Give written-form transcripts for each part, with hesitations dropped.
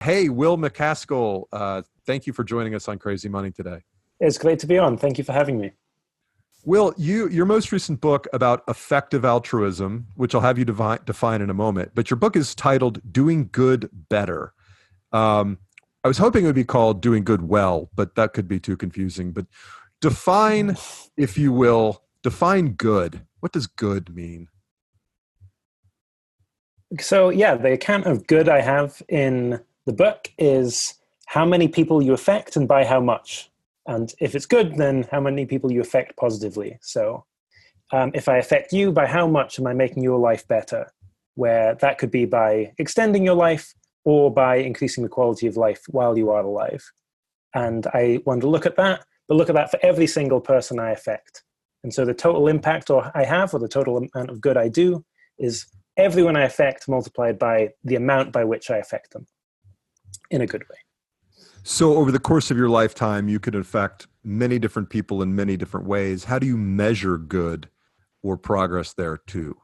Hey, Will MacAskill, thank you for joining us on Crazy Money today. It's great to be on. Thank you for having me. Will, your most recent book about effective altruism, which I'll have you define in a moment, but your book is titled Doing Good Better. Um, I was hoping it would be called Doing Good Well, but that could be too confusing. But define, if you will, define good. What does good mean? So, yeah, the account of good I have in the book is how many people you affect and by how much. And if it's good, then how many people you affect positively. So, if I affect you, by how much am I making your life better? Where that could be by extending your life or by increasing the quality of life while you are alive. And I want to look at that, but look at that for every single person I affect. And so the total impact I have, or the total amount of good I do, is everyone I affect multiplied by the amount by which I affect them in a good way. So over the course of your lifetime, you could affect many different people in many different ways. How do you measure good or progress there too?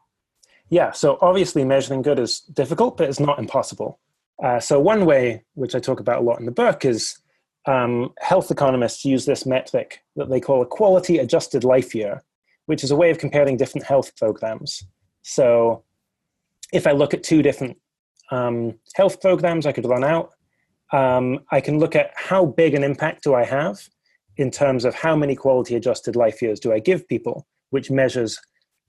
Yeah, so obviously measuring good is difficult, but it's not impossible. So one way, which I talk about a lot in the book, is health economists use this metric that they call a quality adjusted life year, which is a way of comparing different health programs. So if I look at two different health programs I could run out, I can look at how big an impact do I have in terms of how many quality adjusted life years do I give people, which measures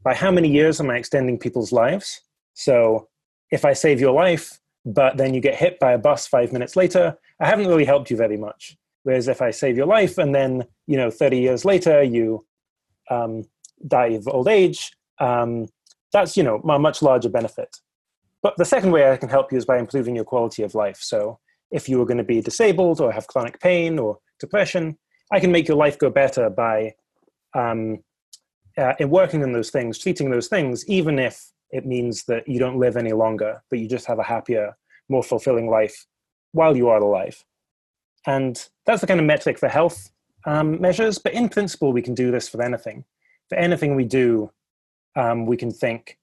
by how many years am I extending people's lives. So if I save your life, but then you get hit by a bus 5 minutes later, I haven't really helped you very much. Whereas if I save your life and then, 30 years later, you die of old age, that's, a much larger benefit. But the second way I can help you is by improving your quality of life. So if you were going to be disabled or have chronic pain or depression, I can make your life go better by in working on those things, treating those things, even if it means that you don't live any longer, but you just have a happier, more fulfilling life while you are alive. And that's the kind of metric for health measures. But in principle, we can do this for anything. For anything we do, we can think,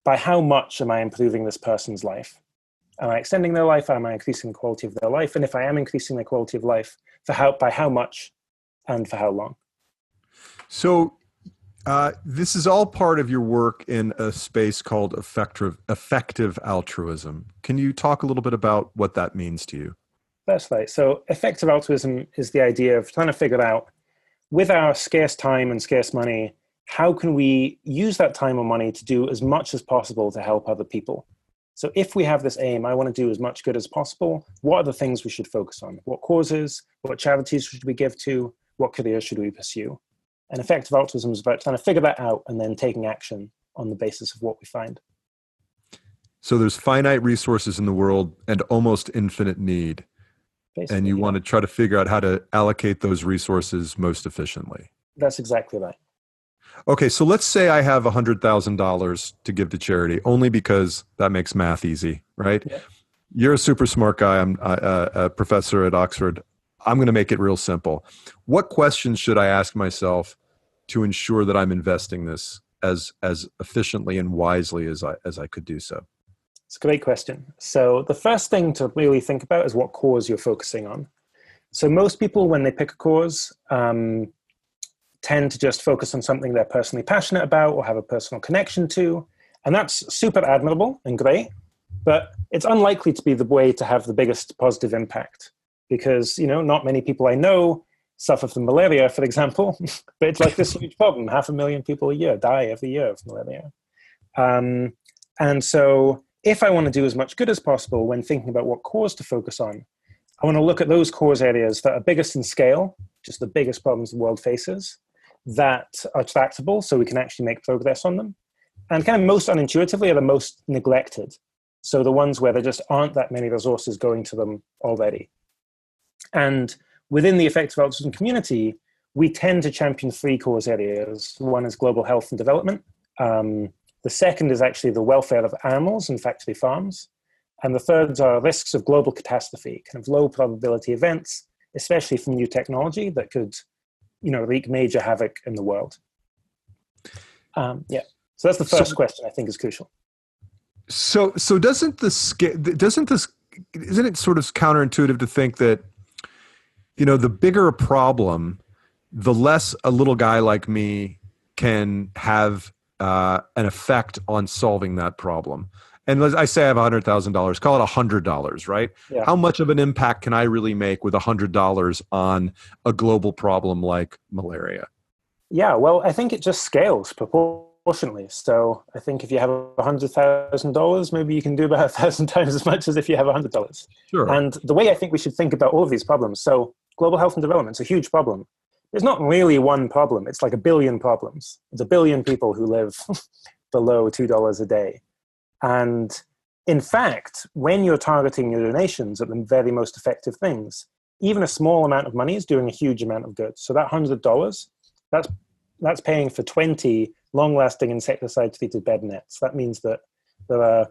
by how much am I improving this person's life? Am I extending their life? Am I increasing the quality of their life? And if I am increasing the quality of life, by how much and for how long? So this is all part of your work in a space called effective altruism. Can you talk a little bit about what that means to you? That's right. So effective altruism is the idea of trying to figure out, with our scarce time and scarce money, how can we use that time or money to do as much as possible to help other people? So if we have this aim, I want to do as much good as possible, what are the things we should focus on? What causes, what charities should we give to, what careers should we pursue? And effective altruism is about trying to figure that out and then taking action on the basis of what we find. So there's finite resources in the world and almost infinite need. Basically, and you want to try to figure out how to allocate those resources most efficiently. That's exactly right. Okay, so let's say I have $100,000 to give to charity, only because that makes math easy, right? Yeah. You're a super smart guy. I'm a professor at Oxford. I'm going to make it real simple. What questions should I ask myself to ensure that I'm investing this as efficiently and wisely as I could do so? It's a great question. So the first thing to really think about is what cause you're focusing on. So most people, when they pick a cause, tend to just focus on something they're personally passionate about or have a personal connection to. And that's super admirable and great, but it's unlikely to be the way to have the biggest positive impact because, not many people I know suffer from malaria, for example, but it's like this huge problem. 500,000 people a year die every year of malaria. And so if I want to do as much good as possible when thinking about what cause to focus on, I want to look at those cause areas that are biggest in scale, just the biggest problems the world faces, that are tractable so we can actually make progress on them. And kind of most unintuitively are the most neglected. So the ones where there just aren't that many resources going to them already. And within the effective altruism community, we tend to champion three cause areas. One is global health and development. The second is actually the welfare of animals and factory farms. And the third are risks of global catastrophe, kind of low probability events, especially from new technology that could, wreak major havoc in the world. So that's the first question I think is crucial. So doesn't this isn't it sort of counterintuitive to think that, the bigger a problem, the less a little guy like me can have an effect on solving that problem? And I say I have $100,000, call it $100, right? Yeah. How much of an impact can I really make with $100 on a global problem like malaria? Yeah, well, I think it just scales proportionally. So I think if you have $100,000, maybe you can do about 1,000 times as much as if you have $100. Sure. And the way I think we should think about all of these problems, so global health and development is a huge problem. It's not really one problem. It's like a billion problems. It's a billion people who live below $2 a day. And in fact, when you're targeting your donations at the very most effective things, even a small amount of money is doing a huge amount of good. So that $100, that's paying for 20 long-lasting insecticide-treated bed nets. That means that there are,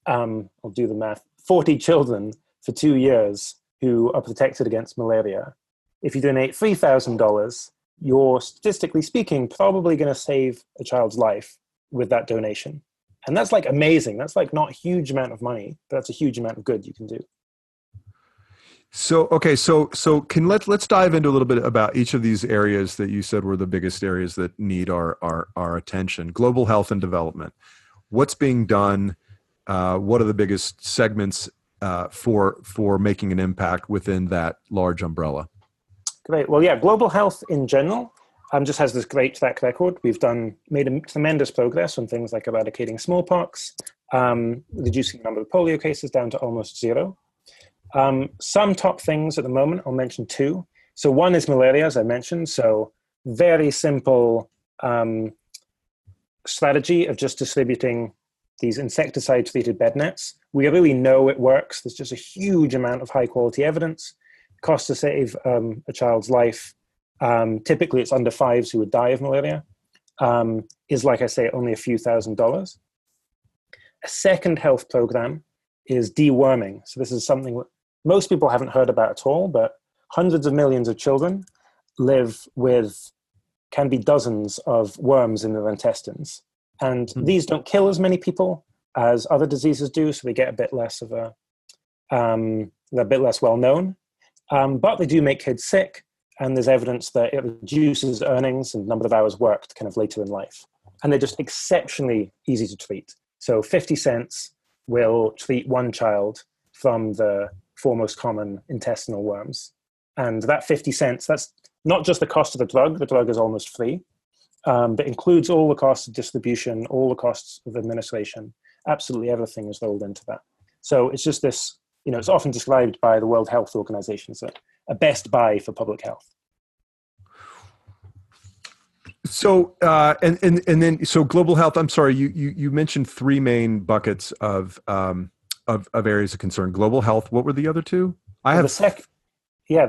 I'll do the math, 40 children for 2 years who are protected against malaria. If you donate $3,000, you're, statistically speaking, probably going to save a child's life with that donation. And that's like amazing. That's like not a huge amount of money, but that's a huge amount of good you can do. So, okay, so let's dive into a little bit about each of these areas that you said were the biggest areas that need our attention. Global health and development. What's being done? What are the biggest segments for making an impact within that large umbrella? Great. Well, yeah, global health in general just has this great track record. We've made a tremendous progress on things like eradicating smallpox, reducing the number of polio cases down to almost zero. Some top things at the moment, I'll mention two. So one is malaria, as I mentioned. So very simple strategy of just distributing these insecticide-treated bed nets. We really know it works. There's just a huge amount of high-quality evidence. Cost to save a child's life, typically it's under fives who would die of malaria, is, like I say, only a few $1,000s. A second health program is deworming. So this is something most people haven't heard about at all, but hundreds of millions of children live with, can be dozens of worms in their intestines. And these don't kill as many people as other diseases do, so they get a bit less of they're a bit less well known. But they do make kids sick, and there's evidence that it reduces earnings and number of hours worked kind of later in life. And they're just exceptionally easy to treat. So 50 cents will treat one child from the four most common intestinal worms. And that 50 cents, that's not just the cost of the drug is almost free, but includes all the costs of distribution, all the costs of administration, absolutely everything is rolled into that. So it's just this, it's often described by the World Health Organization as a best buy for public health. So and then global health. I'm sorry, you mentioned three main buckets of areas of concern. Global health. What were the other two? The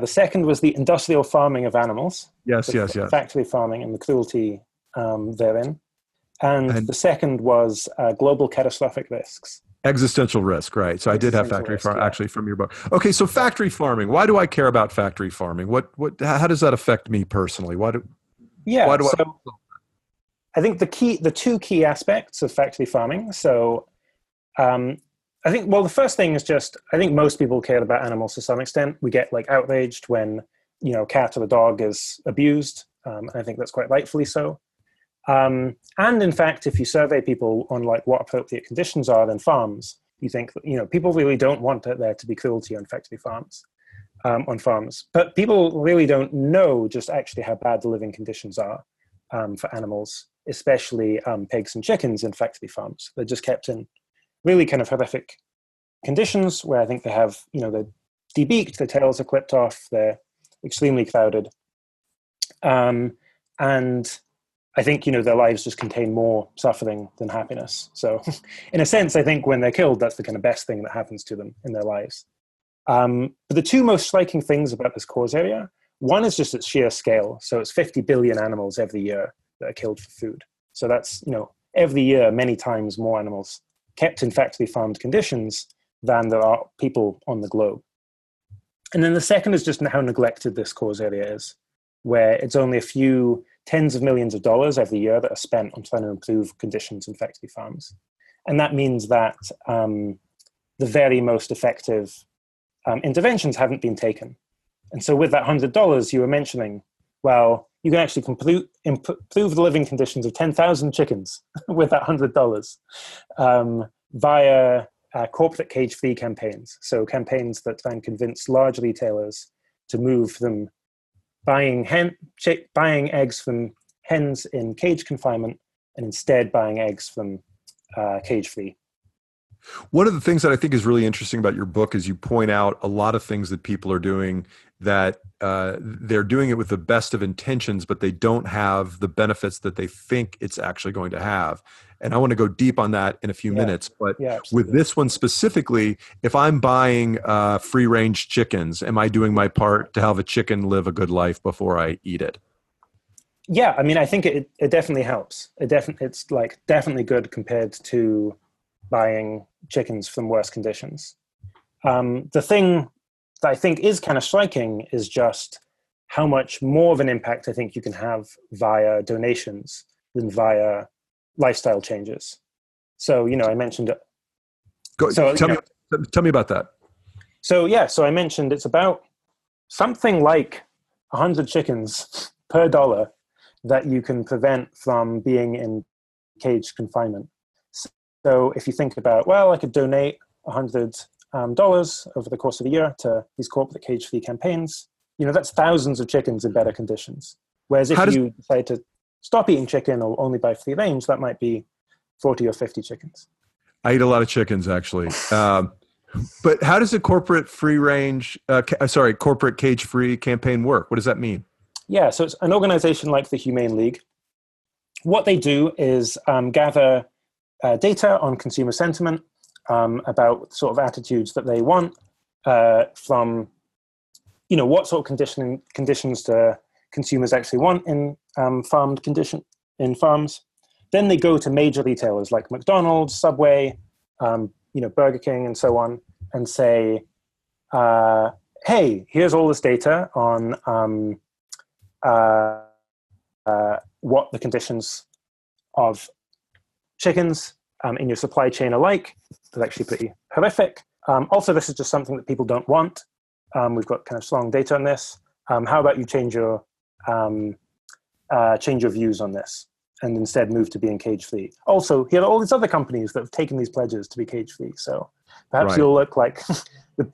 second was the industrial farming of animals. Yes. Factory farming and the cruelty therein. And the second was global catastrophic risks. Existential risk, right? So I did have factory farming actually from your book. Okay, so factory farming. Why do I care about factory farming? How does that affect me personally? I think the two key aspects of factory farming. So I think, the first thing is just, I think most people care about animals to some extent. We get like outraged when, a cat or a dog is abused. And I think that's quite rightfully so. And in fact, if you survey people on like what appropriate conditions are in farms, you think that, people really don't want there to be cruelty on factory farms, on farms. But people really don't know just actually how bad the living conditions are for animals, especially pigs and chickens in factory farms. They're just kept in really kind of horrific conditions where I think they have, they're debeaked, their tails are clipped off, they're extremely crowded. And I think, their lives just contain more suffering than happiness. So in a sense, I think when they're killed, that's the kind of best thing that happens to them in their lives. But the two most striking things about this cause area, one is just its sheer scale. So it's 50 billion animals every year that are killed for food. So that's, every year, many times more animals kept in factory farmed conditions than there are people on the globe. And then the second is just how neglected this cause area is, where it's only a few tens of millions of dollars every year that are spent on trying to improve conditions in factory farms. And that means that the very most effective interventions haven't been taken. And so with that $100 you were mentioning, well, you can actually improve the living conditions of 10,000 chickens with that $100 via corporate cage-free campaigns. So campaigns that try and convince large retailers to move from buying eggs from hens in cage confinement and instead buying eggs from cage-free. One of the things that I think is really interesting about your book is you point out a lot of things that people are doing that they're doing it with the best of intentions, but they don't have the benefits that they think it's actually going to have. And I want to go deep on that in a few minutes. But with this one specifically, if I'm buying free-range chickens, am I doing my part to have a chicken live a good life before I eat it? Yeah, I mean, I think it definitely helps. It's like definitely good compared to buying chickens from worse conditions. The thing that I think is kind of striking is just how much more of an impact I think you can have via donations than via lifestyle changes. So, I mentioned it. Tell me about that. So I mentioned it's about something like 100 chickens per dollar that you can prevent from being in cage confinement. So if you think about, well, I could donate $100 over the course of a year to these corporate cage-free campaigns, that's thousands of chickens in better conditions. Whereas if you decide to stop eating chicken or only buy free range, that might be 40 or 50 chickens. I eat a lot of chickens, actually. But how does a corporate corporate cage-free campaign work? What does that mean? Yeah, so it's an organization like the Humane League. What they do is gather data on consumer sentiment about sort of attitudes that they want from, what sort of conditions do consumers actually want in farms. Then they go to major retailers like McDonald's, Subway, Burger King, and so on, and say, "Hey, here's all this data on what the conditions of chickens in your supply chain are like." It's actually pretty horrific. Also, this is just something that people don't want. We've got kind of strong data on this. How about you change your views on this and instead move to being cage-free? Also, here are all these other companies that have taken these pledges to be cage-free. So perhaps you'll look like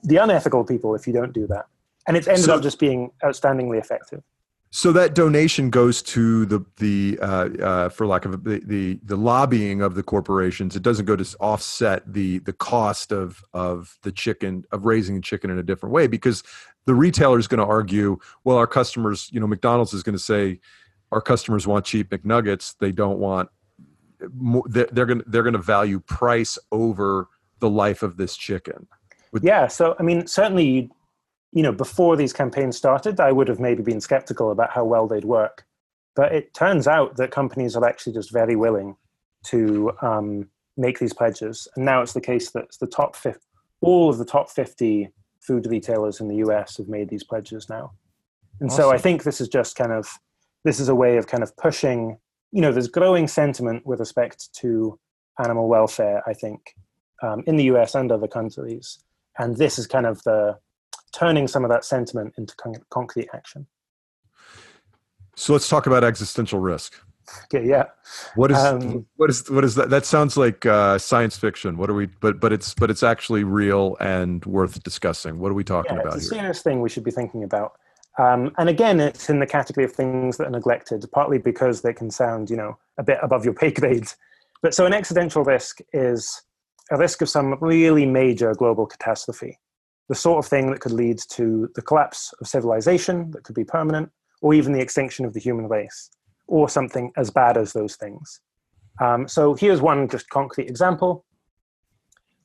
the unethical people if you don't do that. And it's ended up just being outstandingly effective. So that donation goes to the for lack of the lobbying of the corporations. It doesn't go to offset the cost of the chicken, of raising a chicken in a different way, because the retailer is going to argue, well, our customers, McDonald's is going to say, our customers want cheap McNuggets. They don't want. They're going to value price over the life of this chicken. Yeah. So I mean, certainly. Before these campaigns started, I would have maybe been skeptical about how well they'd work. But it turns out that companies are actually just very willing to make these pledges. And now it's the case that all of the top 50 food retailers in the US have made these pledges now. And awesome. So I think this is a way of kind of pushing, there's growing sentiment with respect to animal welfare, I think, in the US and other countries. And this is kind of turning some of that sentiment into concrete action. So let's talk about existential risk. Okay, yeah. What is that? That sounds like science fiction. But it's actually real and worth discussing. What are we talking about here? It's a serious thing we should be thinking about. And again, it's in the category of things that are neglected, partly because they can sound, a bit above your pay grade. But so an existential risk is a risk of some really major global catastrophe. The sort of thing that could lead to the collapse of civilization, that could be permanent, or even the extinction of the human race, or something as bad as those things. So here's one just concrete example.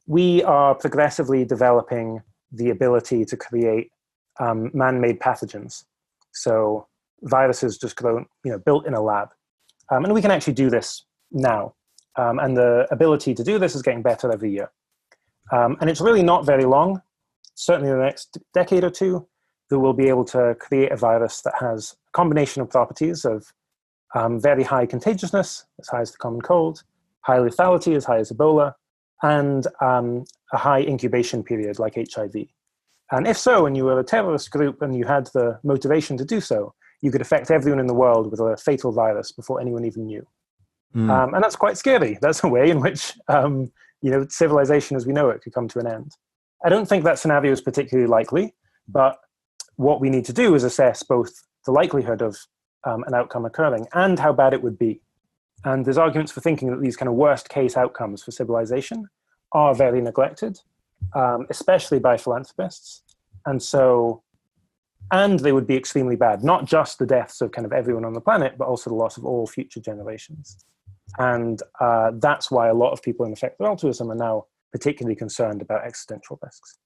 We are progressively developing the ability to create man-made pathogens. So viruses just built in a lab. And we can actually do this now. And the ability to do this is getting better every year. And it's really not very long. Certainly in the next decade or two, that we'll be able to create a virus that has a combination of properties of very high contagiousness, as high as the common cold, high lethality, as high as Ebola, and a high incubation period like HIV. And if so, and you were a terrorist group and you had the motivation to do so, you could affect everyone in the world with a fatal virus before anyone even knew. And that's quite scary. That's a way in which civilization as we know it could come to an end. I don't think that scenario is particularly likely, but what we need to do is assess both the likelihood of an outcome occurring and how bad it would be. And there's arguments for thinking that these kind of worst case outcomes for civilization are very neglected, especially by philanthropists. And they would be extremely bad, not just the deaths of kind of everyone on the planet, but also the loss of all future generations. And that's why a lot of people in effective altruism are now particularly concerned about existential risks.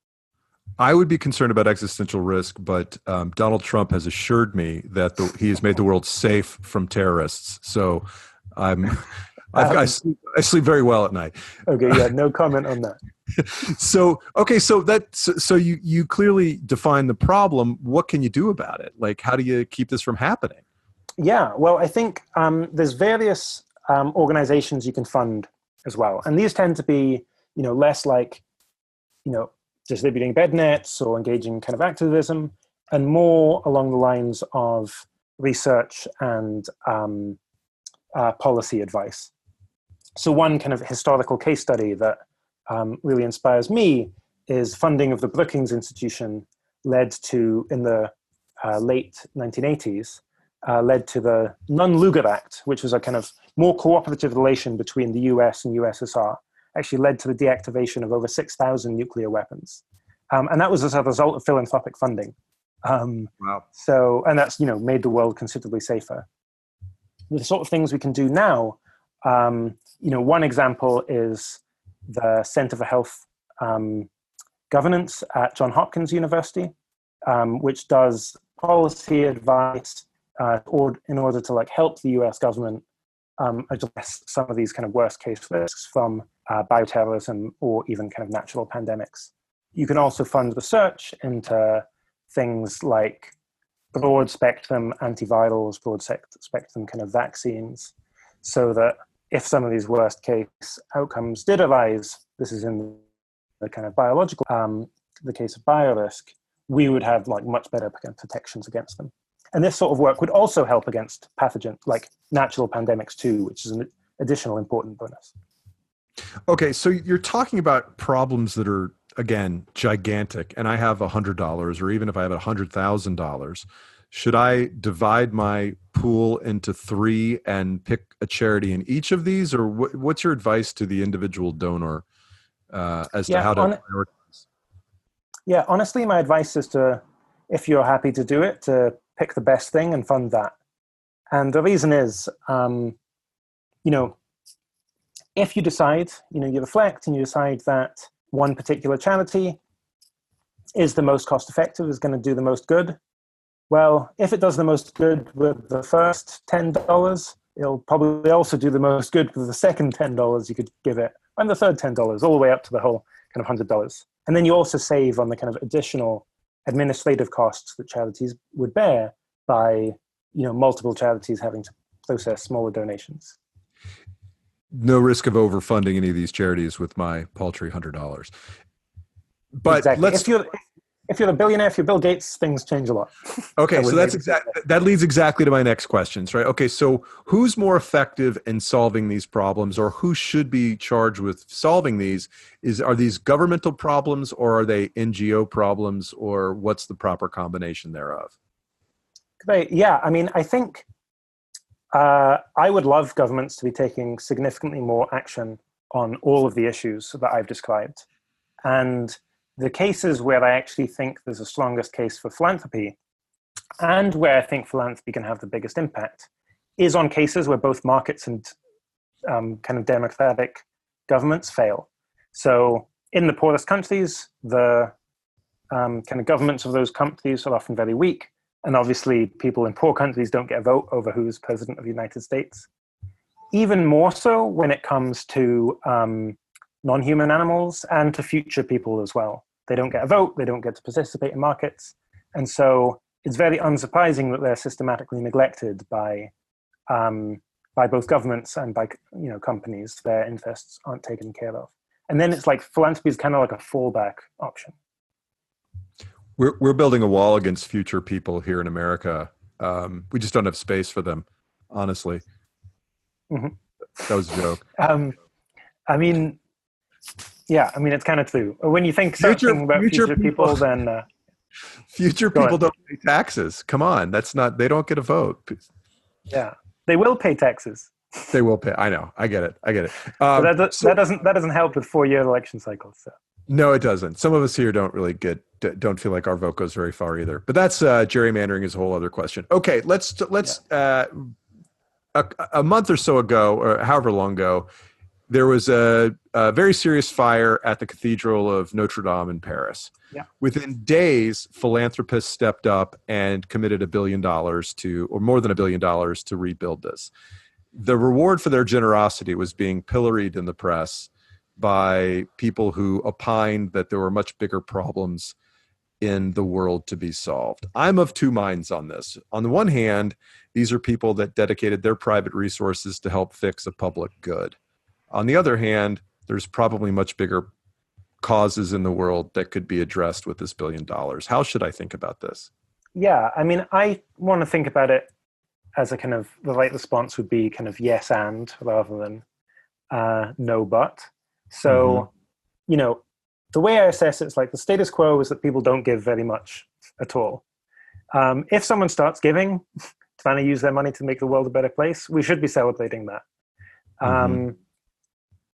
I would be concerned about existential risk, but Donald Trump has assured me that he has made the world safe from terrorists. So I sleep very well at night. Okay, yeah, no comment on that. So you clearly define the problem. What can you do about it? Like, how do you keep this from happening? Yeah, well, I think there's various organizations you can fund as well, and these tend to be, less like, distributing bed nets or engaging kind of activism, and more along the lines of research and policy advice. So one kind of historical case study that really inspires me is funding of the Brookings Institution led to, in the late 1980s, led to the Nunn-Lugar Act, which was a kind of more cooperative relation between the US and USSR, actually led to the deactivation of over 6,000 nuclear weapons. And that was as a result of philanthropic funding. Wow. So, and that's, made the world considerably safer. The sort of things we can do now, one example is the Center for Health Governance at Johns Hopkins University, which does policy advice in order to help the US government address some of these kind of worst case risks from bioterrorism or even kind of natural pandemics. You can also fund research into things like broad spectrum antivirals, broad spectrum kind of vaccines, so that if some of these worst case outcomes did arise, this is in the kind of biological, the case of biorisk, we would have much better protections against them. And this sort of work would also help against pathogens like natural pandemics too, which is an additional important bonus. Okay, so you're talking about problems that are, again, gigantic, and I have $100, or even if I have $100,000, should I divide my pool into 3 and pick a charity in each of these, or what's your advice to the individual donor as to how to prioritize? Yeah, honestly, my advice is to, if you're happy to do it, to pick the best thing and fund that. And the reason is, if you decide, you reflect and you decide that one particular charity is the most cost effective, is going to do the most good. Well, if it does the most good with the first $10, it'll probably also do the most good with the second $10 you could give it, and the third $10, all the way up to the whole kind of $100. And then you also save on the kind of additional administrative costs that charities would bear by, multiple charities having to process smaller donations. No risk of overfunding any of these charities with my paltry $100. But exactly. If you're a billionaire, if you're Bill Gates, things change a lot. Okay, so that leads exactly to my next questions, right? Okay, so who's more effective in solving these problems, or who should be charged with solving these? Are these governmental problems, or are they NGO problems, or what's the proper combination thereof? Great. Yeah, I think I would love governments to be taking significantly more action on all of the issues that I've described. And the cases where I actually think there's the strongest case for philanthropy, and where I think philanthropy can have the biggest impact, is on cases where both markets and kind of democratic governments fail. So in the poorest countries, the kind of governments of those countries are often very weak. And obviously people in poor countries don't get a vote over who's president of the United States. Even more so when it comes to non-human animals and to future people as well. They don't get a vote, they don't get to participate in markets. And so it's very unsurprising that they're systematically neglected by both governments and by companies. Their interests aren't taken care of. And then it's like philanthropy is kind of like a fallback option. We're building a wall against future people here in America. We just don't have space for them, honestly. Mm-hmm. That was a joke. I mean, yeah, I mean, it's kind of true. When you think something about future people, then future people don't pay taxes. Come on, they don't get a vote. Yeah, they will pay taxes. They will pay. I know. I get it. But that doesn't help with 4-year election cycles. So. No, it doesn't. Some of us here don't feel like our vote goes very far either. But that's gerrymandering is a whole other question. Okay, let's a month or so ago, or however long ago, there was a very serious fire at the Cathedral of Notre Dame in Paris. Yeah. Within days, philanthropists stepped up and committed $1 billion or more than $1 billion to rebuild this. The reward for their generosity was being pilloried in the press by people who opined that there were much bigger problems in the world to be solved. I'm of two minds on this. On the one hand, these are people that dedicated their private resources to help fix a public good. On the other hand, there's probably much bigger causes in the world that could be addressed with this $1 billion. How should I think about this? Yeah, I mean, I want to think about it as a kind of, the right response would be kind of yes and rather than no but. So, you know, the way I assess it's like the status quo is that people don't give very much at all. If someone starts giving, trying to use their money to make the world a better place, we should be celebrating that.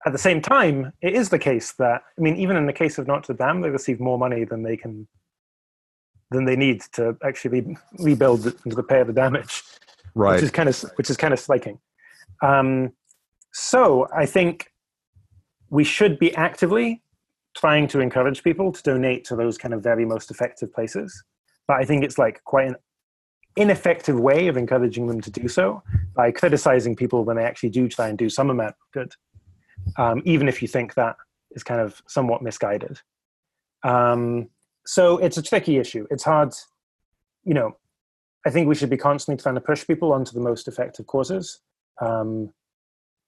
At the same time, it is the case that, I mean, even in the case of Notre Dame, they receive more money than they need to actually rebuild and to repair the damage, right? Which is kind of striking. So I think we should be actively trying to encourage people to donate to those kind of very most effective places. But I think it's like quite an ineffective way of encouraging them to do so by criticizing people when they actually do try and do some amount of good, even if you think that is kind of somewhat misguided. So it's a tricky issue. It's hard, you know, I think we should be constantly trying to push people onto the most effective causes.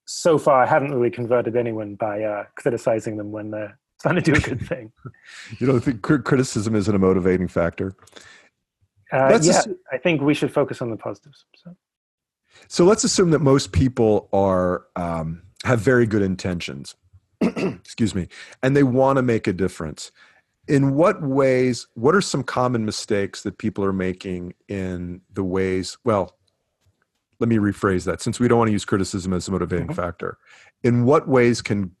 So far, I haven't really converted anyone by criticizing them when they're trying to do a good thing. You don't think criticism isn't a motivating factor? I think we should focus on the positives. So let's assume that most people have very good intentions, excuse me, and they want to make a difference. In what ways, what are some common mistakes that people are making in the ways, well, let me rephrase that, since we don't want to use criticism as a motivating factor. In what ways can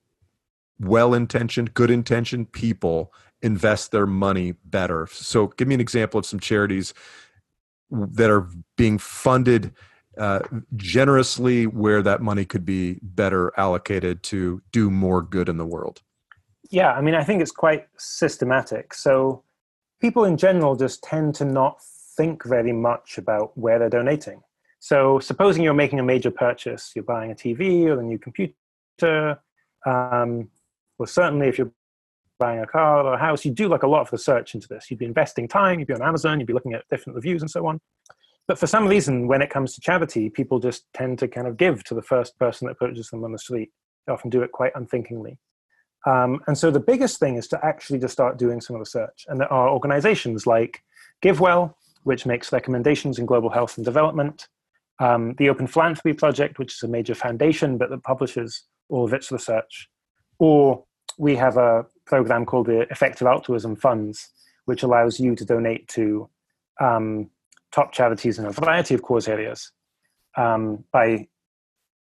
well-intentioned, good-intentioned people invest their money better? So give me an example of some charities that are being funded generously where that money could be better allocated to do more good in the world. Yeah, I mean, I think it's quite systematic. So people in general just tend to not think very much about where they're donating. So supposing you're making a major purchase, you're buying a TV or a new computer, or certainly if you're buying a car or a house, you do like a lot of research into this. You'd be investing time, you'd be on Amazon, you'd be looking at different reviews and so on. But for some reason, when it comes to charity, people just tend to kind of give to the first person that approaches them on the street. They often do it quite unthinkingly. And so the biggest thing is to actually just start doing some research. And there are organizations like GiveWell, which makes recommendations in global health and development. The Open Philanthropy Project, which is a major foundation, but that publishes all of its research. Or we have a program called the Effective Altruism Funds, which allows you to donate to top charities in a variety of cause areas by,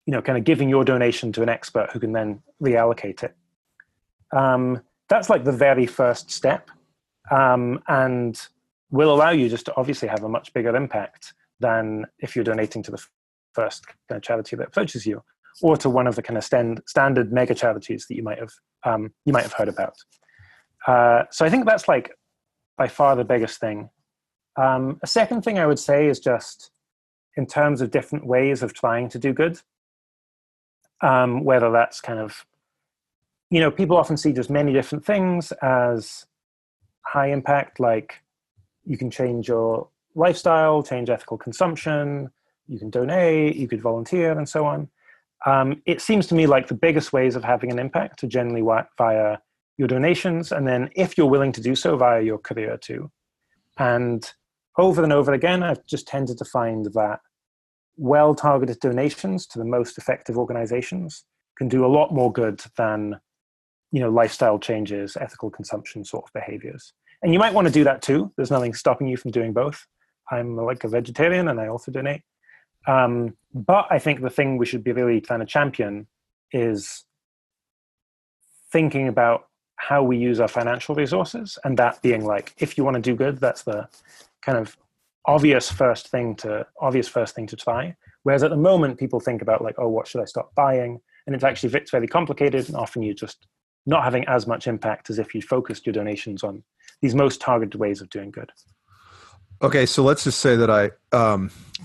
you know, kind of giving your donation to an expert who can then reallocate it. That's like the very first step, and will allow you just to obviously have a much bigger impact than if you're donating to the first kind of charity that approaches you, or to one of the kind of standard mega charities that you might have heard about. So I think that's like by far the biggest thing. A second thing I would say is just in terms of different ways of trying to do good, whether that's kind of, you know, people often see just many different things as high impact, like you can change your lifestyle, change ethical consumption, you can donate, you could volunteer, and so on. It seems to me like the biggest ways of having an impact are generally via your donations, and then if you're willing to do so, via your career too. And over again, I've just tended to find that well-targeted donations to the most effective organizations can do a lot more good than, lifestyle changes, ethical consumption sort of behaviors. And you might want to do that too. There's nothing stopping you from doing both. I'm like a vegetarian and I also donate. But I think the thing we should be really trying to champion is thinking about how we use our financial resources, and that being like, if you want to do good, that's the kind of obvious first thing to try. Whereas at the moment, people think about like, oh, what should I stop buying? And it's very complicated, and often you just not having as much impact as if you focused your donations on these most targeted ways of doing good. Okay, so let's just say that I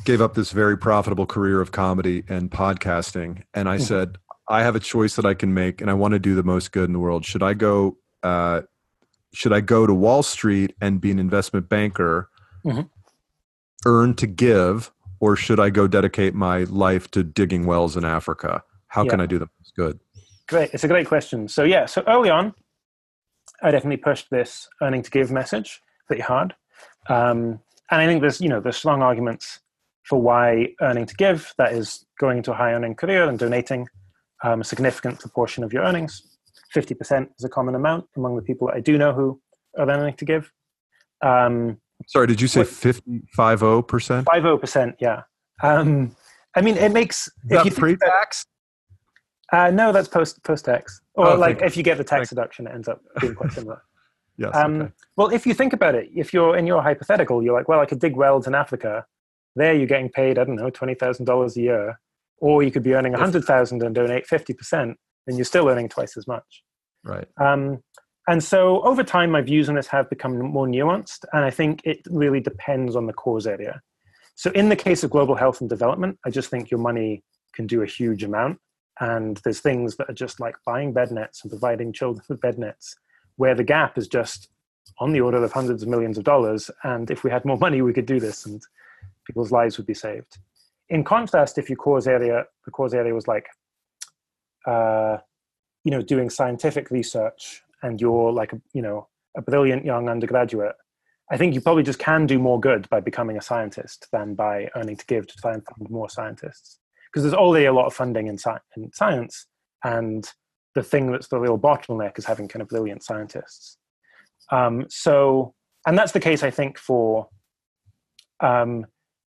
gave up this very profitable career of comedy and podcasting, and I said, I have a choice that I can make, and I want to do the most good in the world. Should I go to Wall Street and be an investment banker, earn to give, or should I go dedicate my life to digging wells in Africa? How can I do the most good? Great. It's a great question. So early on, I definitely pushed this earning to give message pretty hard. And I think there's strong arguments for why earning to give, that is going into a high earning career and donating a significant proportion of your earnings. 50% is a common amount among the people that I do know who are earning to give. Sorry, did you say 50%? 50%, yeah. It makes... Is that pre-tax? No, that's post-tax. Or if you get the tax deduction, it ends up being quite similar. Yes. Okay. Well, if you think about it, if you're in your hypothetical, you're like, well, I could dig wells in Africa. There you're getting paid, I don't know, $20,000 a year. Or you could be earning $100,000 and donate 50%, and you're still earning twice as much. Right. And so over time, my views on this have become more nuanced, and I think it really depends on the cause area. So in the case of global health and development, I just think your money can do a huge amount. And there's things that are just like buying bed nets and providing children with bed nets, where the gap is just on the order of hundreds of millions of dollars. And if we had more money, we could do this and people's lives would be saved. In contrast, if the cause area was like, doing scientific research and you're like, a brilliant young undergraduate, I think you probably just can do more good by becoming a scientist than by earning to give to try and find more scientists. Because there's already a lot of funding in science, and the thing that's the real bottleneck is having kind of brilliant scientists. And that's the case, I think, for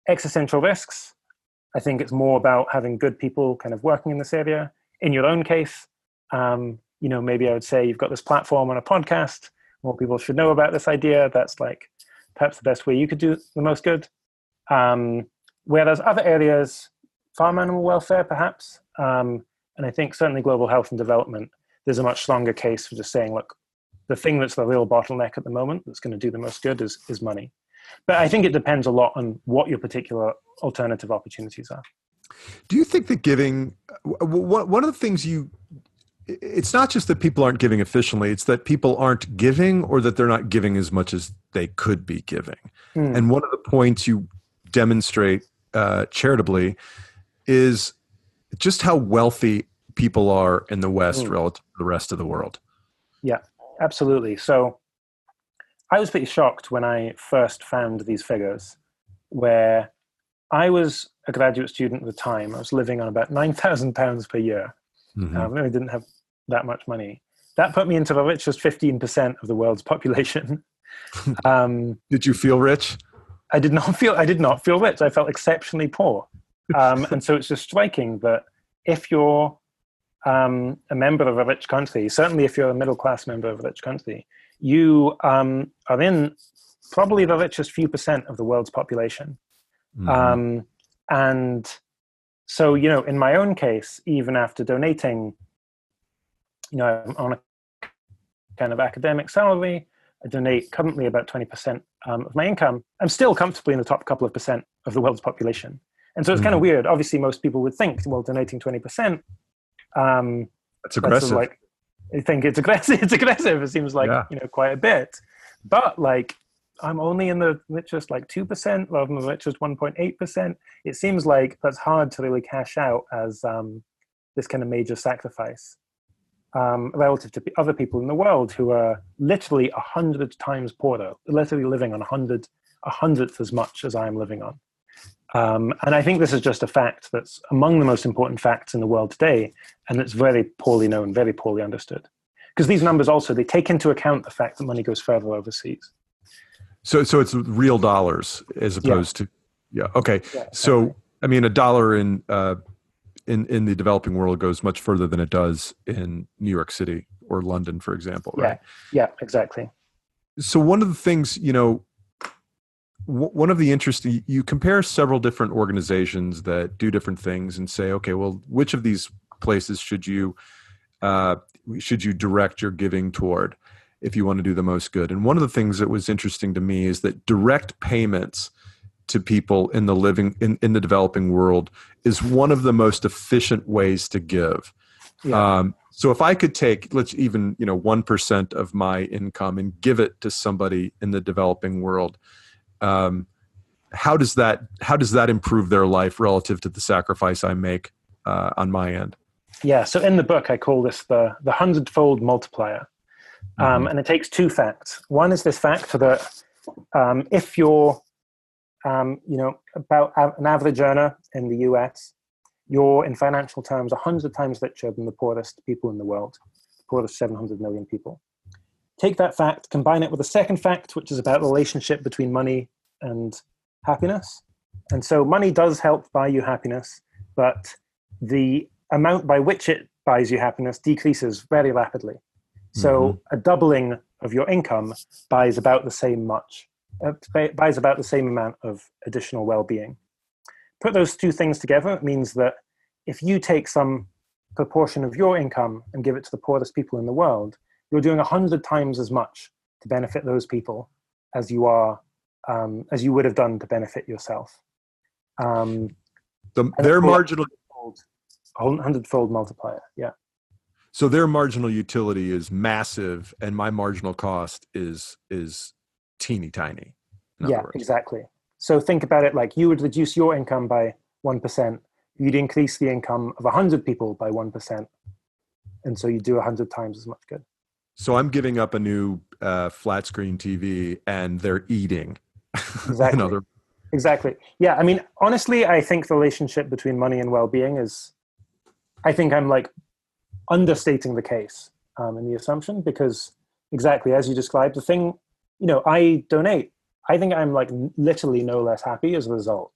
existential risks. I think it's more about having good people kind of working in this area. In your own case, maybe I would say you've got this platform on a podcast. More people should know about this idea. That's like perhaps the best way you could do the most good. Whereas other areas, farm animal welfare, perhaps. And I think certainly global health and development, there's a much stronger case for just saying, look, the thing that's the real bottleneck at the moment that's going to do the most good is money. But I think it depends a lot on what your particular alternative opportunities are. Do you think that giving, one of the things it's not just that people aren't giving efficiently, it's that people aren't giving, or that they're not giving as much as they could be giving. And one of the points you demonstrate charitably is just how wealthy people are in the West relative to the rest of the world. Yeah, absolutely. So I was pretty shocked when I first found these figures, where I was a graduate student at the time. I was living on about £9,000 per year. I really didn't have that much money. That put me into the richest 15% of the world's population. Did you feel rich? I did not feel rich. I felt exceptionally poor. And so it's just striking that if you're a member of a rich country, certainly if you're a middle-class member of a rich country, you are in probably the richest few percent of the world's population. And so, in my own case, even after donating, I'm on a kind of academic salary, I donate currently about 20% of my income. I'm still comfortably in the top couple of percent of the world's population. And so it's kind of weird. Obviously, most people would think, well, donating 20%, that's aggressive. I think it's aggressive. It's aggressive. It seems like, quite a bit. But I'm only in the richest 2% rather than the richest 1.8%. It seems like that's hard to really cash out as this kind of major sacrifice relative to other people in the world who are literally 100 times poorer, literally living on a hundredth as much as I am living on. And I think this is just a fact that's among the most important facts in the world today, and it's very poorly known, very poorly understood. Because these numbers also, they take into account the fact that money goes further overseas. So it's real dollars as opposed to, okay. Yeah, so, I mean, a dollar in the developing world goes much further than it does in New York City or London, for example, right? Yeah, exactly. So one of the things, one of the interesting, you compare several different organizations that do different things and say, okay, well, which of these places should you direct your giving toward if you want to do the most good? And one of the things that was interesting to me is that direct payments to people in the developing world is one of the most efficient ways to give. Yeah. So if I could take, let's even 1% of my income and give it to somebody in the developing world, how does that improve their life relative to the sacrifice I make on my end? Yeah. So in the book, I call this the 100-fold multiplier, and it takes two facts. One is this fact that if you're about an average earner in the US, you're in financial terms 100 times richer than the poorest people in the world, the poorest 700 million people. Take that fact, combine it with a second fact, which is about the relationship between money and happiness. And so money does help buy you happiness, but the amount by which it buys you happiness decreases very rapidly. So a doubling of your income buys about the same amount of additional well-being. Put those two things together, it means that if you take some proportion of your income and give it to the poorest people in the world, you're doing 100 times as much to benefit those people as you would have done to benefit yourself. Their marginal 100-fold multiplier, yeah. So their marginal utility is massive, and my marginal cost is teeny tiny. Yeah, exactly. So think about it like you would reduce your income by 1%. You'd increase the income of 100 people by 1%. And so you do 100 times as much good. So I'm giving up a new flat screen TV and they're eating. Exactly. Exactly. Yeah. I mean, honestly, I think the relationship between money and well-being I think I'm like understating the case in the assumption, because exactly as you described, the thing, I donate. I think I'm like literally no less happy as a result.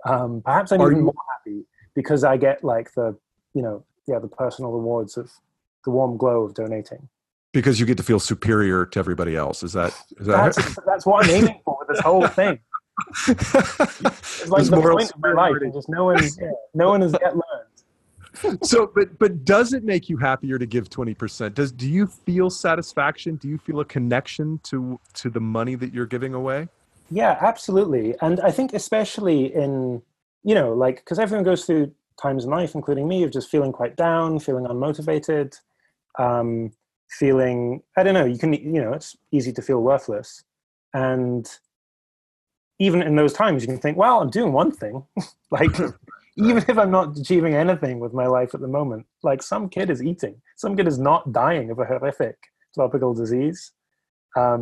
Perhaps I'm even more happy because I get like the personal rewards of the warm glow of donating. Because you get to feel superior to everybody else. That's what I'm aiming for with this whole thing. It's like the point of my life, and just no one has yet learned. So, but does it make you happier to give 20%? Do you feel satisfaction? Do you feel a connection to the money that you're giving away? Yeah, absolutely. And I think especially in, because everyone goes through times in life, including me, of just feeling quite down, feeling unmotivated, feeling, I don't know, it's easy to feel worthless. And even in those times, you can think, well, I'm doing one thing. Like, even if I'm not achieving anything with my life at the moment, like some kid is eating. Some kid is not dying of a horrific tropical disease,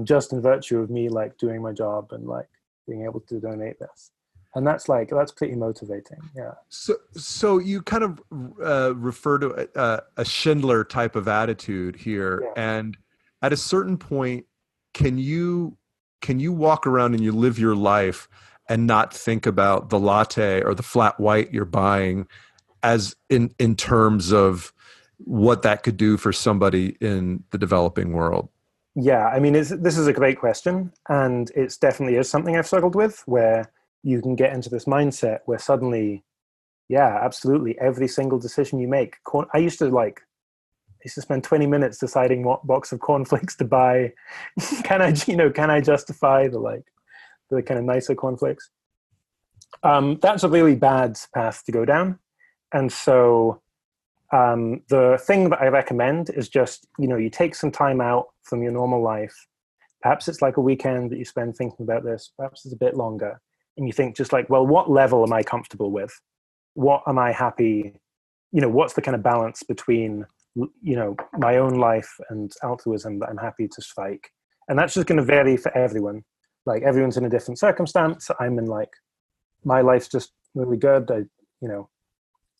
just in virtue of me, like, doing my job and, like, being able to donate this. And that's pretty motivating. Yeah. So you kind of refer to a Schindler type of attitude here. Yeah. And at a certain point, can you walk around and you live your life and not think about the latte or the flat white you're buying as in terms of what that could do for somebody in the developing world? Yeah, I mean, this is a great question. And it's definitely is something I've struggled with, where you can get into this mindset where suddenly, yeah, absolutely, every single decision you make. I used to spend 20 minutes deciding what box of cornflakes to buy. Can I justify the kind of nicer cornflakes? That's a really bad path to go down. And so the thing that I recommend is just, you take some time out from your normal life. Perhaps it's like a weekend that you spend thinking about this. Perhaps it's a bit longer. And you think just like, well, what level am I comfortable with? What am I happy, what's the kind of balance between, my own life and altruism that I'm happy to strike. And that's just going to vary for everyone. Like everyone's in a different circumstance. I'm in like, my life's just really good.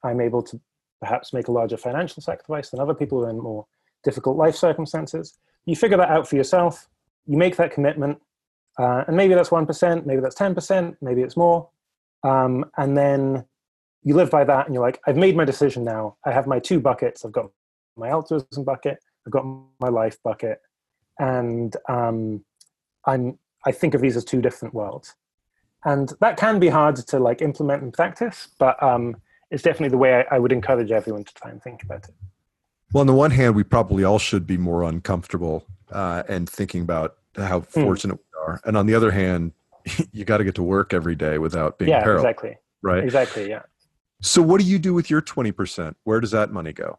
I'm able to perhaps make a larger financial sacrifice than other people who are in more difficult life circumstances. You figure that out for yourself. You make that commitment. And maybe that's 1%, maybe that's 10%, maybe it's more. And then you live by that and you're like, I've made my decision now. I have my two buckets. I've got my altruism bucket. I've got my life bucket. And I think of these as two different worlds. And that can be hard to like implement in practice, but it's definitely the way I would encourage everyone to try and think about it. Well, on the one hand, we probably all should be more uncomfortable and thinking about how fortunate we are. And on the other hand, you got to get to work every day without being paralyzed. Exactly. Right? Exactly, yeah. So what do you do with your 20%? Where does that money go?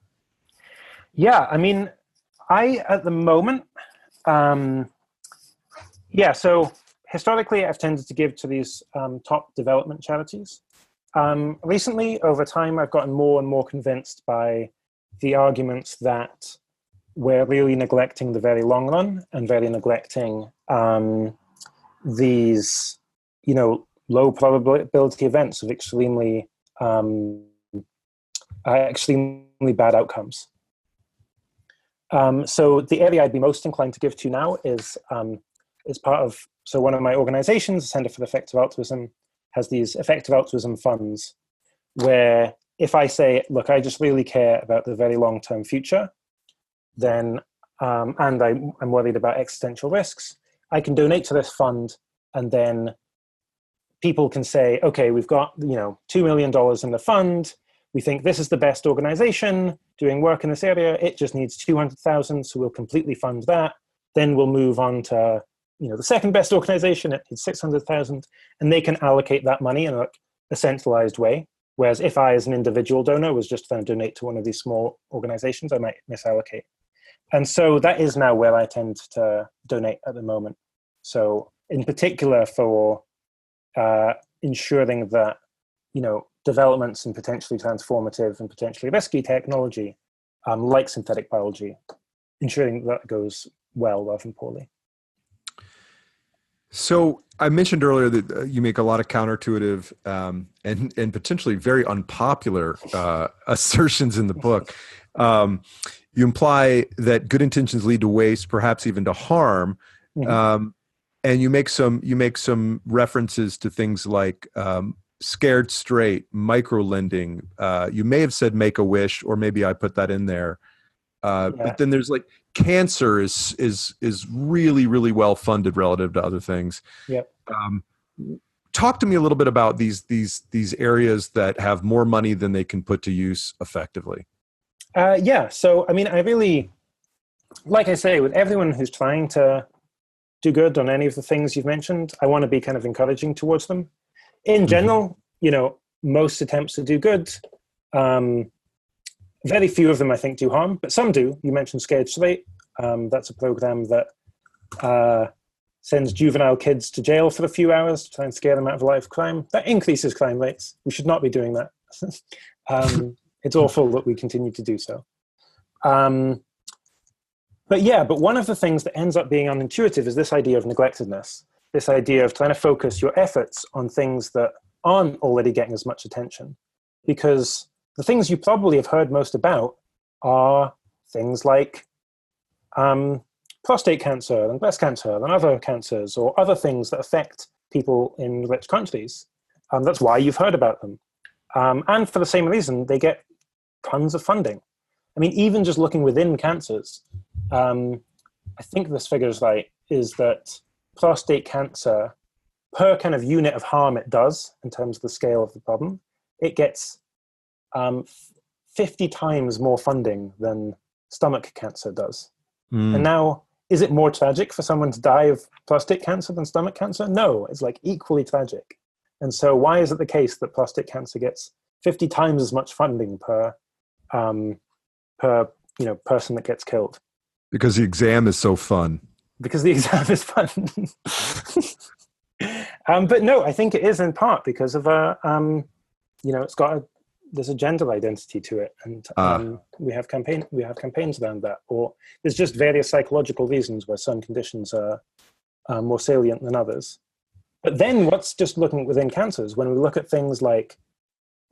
Yeah, I mean, at the moment, so historically I've tended to give to these top development charities. Recently, over time, I've gotten more and more convinced by the arguments that we're really neglecting the very long run and very neglecting these, low probability events of extremely bad outcomes. So the area I'd be most inclined to give to now is part of, so one of my organizations, the Center for Effective Altruism, has these effective altruism funds where if I say, look, I just really care about the very long-term future, then, and I'm worried about existential risks, I can donate to this fund, and then people can say, okay, we've got, $2 million in the fund. We think this is the best organization doing work in this area. It just needs 200,000, so we'll completely fund that. Then we'll move on to, the second best organization. It needs 600,000, and they can allocate that money in a centralized way. Whereas if I, as an individual donor, was just trying to donate to one of these small organizations, I might misallocate. And so that is now where I tend to donate at the moment. So in particular for ensuring that, developments in potentially transformative and potentially risky technology, like synthetic biology, ensuring that goes well rather than poorly. So I mentioned earlier that you make a lot of counterintuitive and potentially very unpopular assertions in the book. You imply that good intentions lead to waste, perhaps even to harm, and you make some references to things like scared straight, micro lending. You may have said make a wish, or maybe I put that in there. But then there's like cancer is really, really well funded relative to other things. Yep. Talk to me a little bit about these areas that have more money than they can put to use effectively. So I mean, I really, like I say, with everyone who's trying to do good on any of the things you've mentioned, I want to be kind of encouraging towards them. In general, most attempts to do good, very few of them, I think, do harm, but some do. You mentioned Scared Straight. That's a program that sends juvenile kids to jail for a few hours to try and scare them out of a life of crime. That increases crime rates. We should not be doing that. It's awful that we continue to do so. But one of the things that ends up being unintuitive is this idea of neglectedness, this idea of trying to focus your efforts on things that aren't already getting as much attention. Because the things you probably have heard most about are things like prostate cancer and breast cancer and other cancers, or other things that affect people in rich countries. That's why you've heard about them. And for the same reason, they get tons of funding. I mean, even just looking within cancers, I think this figure is right, is that prostate cancer, per kind of unit of harm it does in terms of the scale of the problem, it gets 50 times more funding than stomach cancer does. And now, is it more tragic for someone to die of prostate cancer than stomach cancer? No, it's like equally tragic. And so why is it the case that prostate cancer gets 50 times as much funding per person that gets killed? Because the exam is so fun. Because the exam is fun. But no, I think it is in part because of it's got there's a gender identity to it, and we have campaigns around that. Or there's just various psychological reasons where some conditions are more salient than others. But then what's just looking within cancers, when we look at things like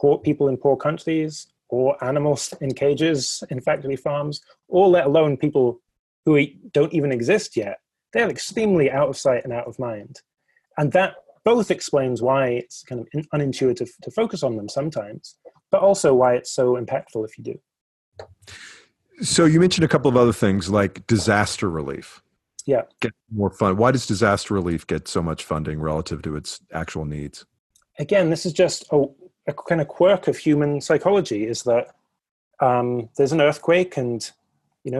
poor people in poor countries, or animals in cages in factory farms, or let alone people who don't even exist yet, they're extremely out of sight and out of mind. And that both explains why it's kind of unintuitive to focus on them sometimes, but also why it's so impactful if you do. So you mentioned a couple of other things like disaster relief. Yeah. Get more fun. Why does disaster relief get so much funding relative to its actual needs? Again, this is just a kind of quirk of human psychology, is that there's an earthquake and,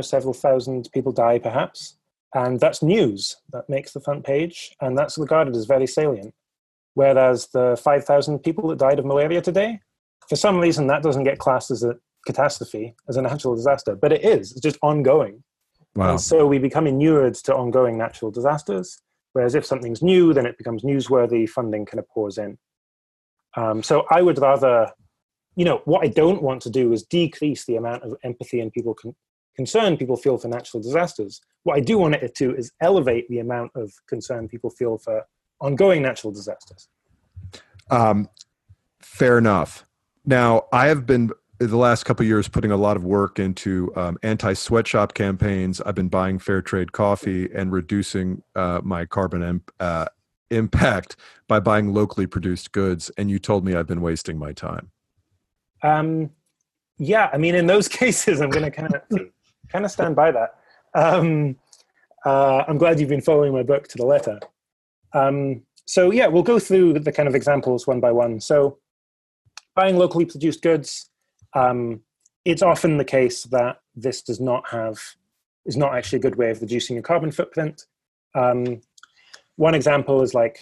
several thousand people die perhaps. And that's news that makes the front page. And that's regarded as very salient. Whereas the 5,000 people that died of malaria today, for some reason, that doesn't get classed as a catastrophe, as a natural disaster. But it is. It's just ongoing. Wow. And so we become inured to ongoing natural disasters, whereas if something's new, then it becomes newsworthy, funding kind of pours in. So I would rather, what I don't want to do is decrease the amount of empathy and concern people feel for natural disasters. What I do want it to is elevate the amount of concern people feel for ongoing natural disasters. Fair enough. Now, I have been, the last couple of years, putting a lot of work into anti-sweatshop campaigns. I've been buying fair trade coffee and reducing my carbon impact by buying locally produced goods. And you told me I've been wasting my time. Yeah, I mean, in those cases, I'm going to kind of stand by that. I'm glad you've been following my book to the letter. So yeah, we'll go through the kind of examples one by one. So buying locally produced goods, it's often the case that this is not actually a good way of reducing your carbon footprint. One example is like,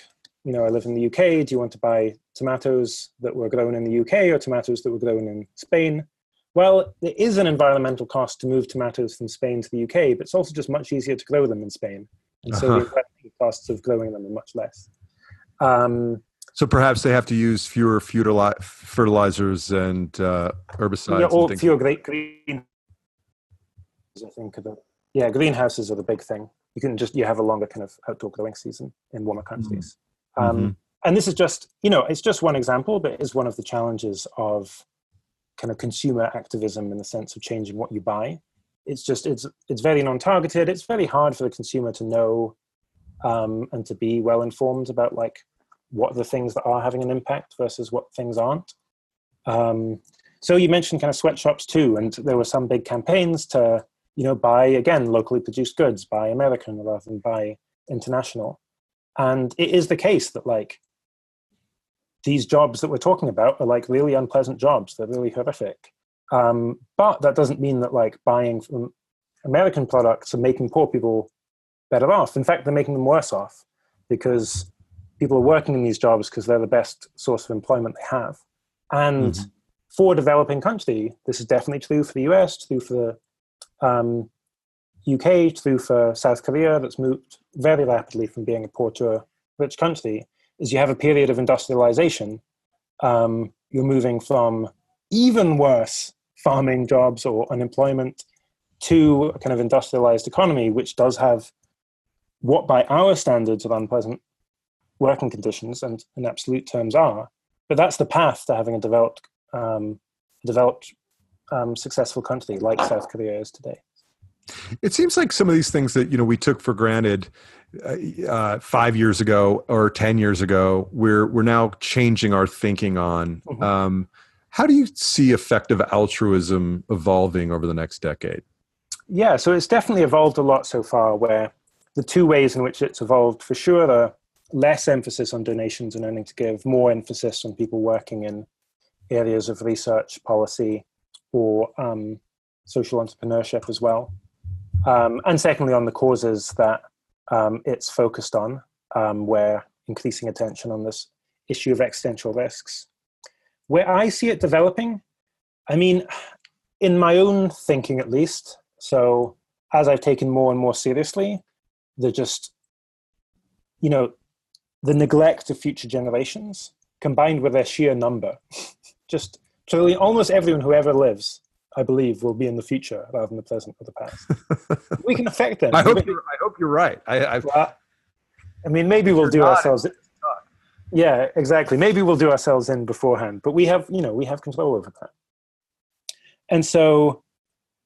I live in the UK. Do you want to buy tomatoes that were grown in the UK or tomatoes that were grown in Spain? Well, there is an environmental cost to move tomatoes from Spain to the UK, but it's also just much easier to grow them in Spain. And so the environmental costs of growing them are much less. So perhaps they have to use fewer fertilizers and herbicides. Yeah, or fewer greenhouses, I think. Greenhouses are the big thing. You have a longer kind of outdoor growing season in warmer countries. And this is just, it's just one example, but it is one of the challenges of kind of consumer activism in the sense of changing what you buy. It's very non-targeted. It's very hard for the consumer to know and to be well informed about like what are the things that are having an impact versus what things aren't. So you mentioned kind of sweatshops too, and there were some big campaigns to, buy, again, locally produced goods, buy American rather than buy international. And it is the case that like these jobs that we're talking about are like really unpleasant jobs. They're really horrific. But that doesn't mean that like buying from American products are making poor people better off. In fact, they're making them worse off because people are working in these jobs because they're the best source of employment they have. And for a developing country, this is definitely true for the US, true for the UK, true for South Korea, that's moved very rapidly from being a poor to a rich country, is you have a period of industrialization. You're moving from even worse farming jobs or unemployment to a kind of industrialized economy, which does have what by our standards of unpleasant working conditions and in absolute terms are. But that's the path to having a developed successful country like South Korea is today. It seems like some of these things that we took for granted 5 years ago or 10 years ago, we're now changing our thinking on. How do you see effective altruism evolving over the next decade? Yeah, so it's definitely evolved a lot so far, where the two ways in which it's evolved for sure are less emphasis on donations and earning to give, more emphasis on people working in areas of research, policy, or social entrepreneurship as well. And secondly, on the causes that it's focused on, where increasing attention on this issue of existential risks. Where I see it developing, I mean, in my own thinking at least, so as I've taken more and more seriously, the neglect of future generations combined with their sheer number, just So almost everyone who ever lives, I believe, will be in the future rather than the present or the past. We can affect them. I hope you're right. Well, I mean, maybe we'll do ourselves. Yeah, exactly. Maybe we'll do ourselves in beforehand, but we have control over that. And so,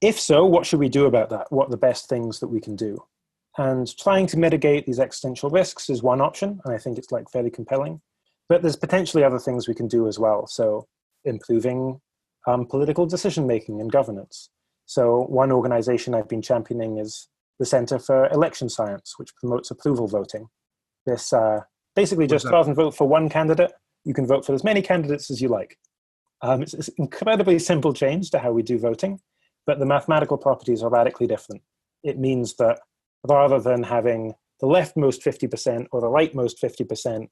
if so, what should we do about that? What are the best things that we can do? And trying to mitigate these existential risks is one option, and I think it's like fairly compelling. But there's potentially other things we can do as well. So improving political decision making and governance. So one organization I've been championing is the Center for Election Science, which promotes approval voting. This basically just rather than vote for one candidate, you can vote for as many candidates as you like. It's an incredibly simple change to how we do voting, but the mathematical properties are radically different. It means that rather than having the leftmost 50% or the rightmost 50%,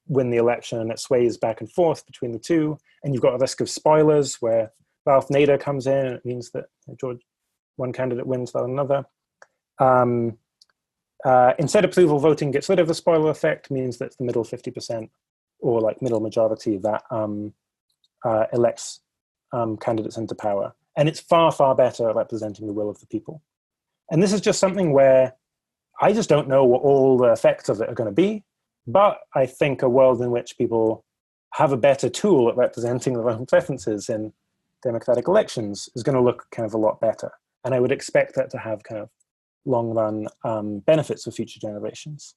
win the election, and it sways back and forth between the two, and you've got a risk of spoilers where Ralph Nader comes in, and it means that one candidate wins rather than another. Instead, approval voting gets rid of the spoiler effect, means that the middle 50% or like middle majority that elects candidates into power. And it's far, far better at representing the will of the people. And this is just something where I just don't know what all the effects of it are going to be. But I think a world in which people have a better tool at representing their own preferences in democratic elections is going to look kind of a lot better. And I would expect that to have kind of long-run benefits for future generations.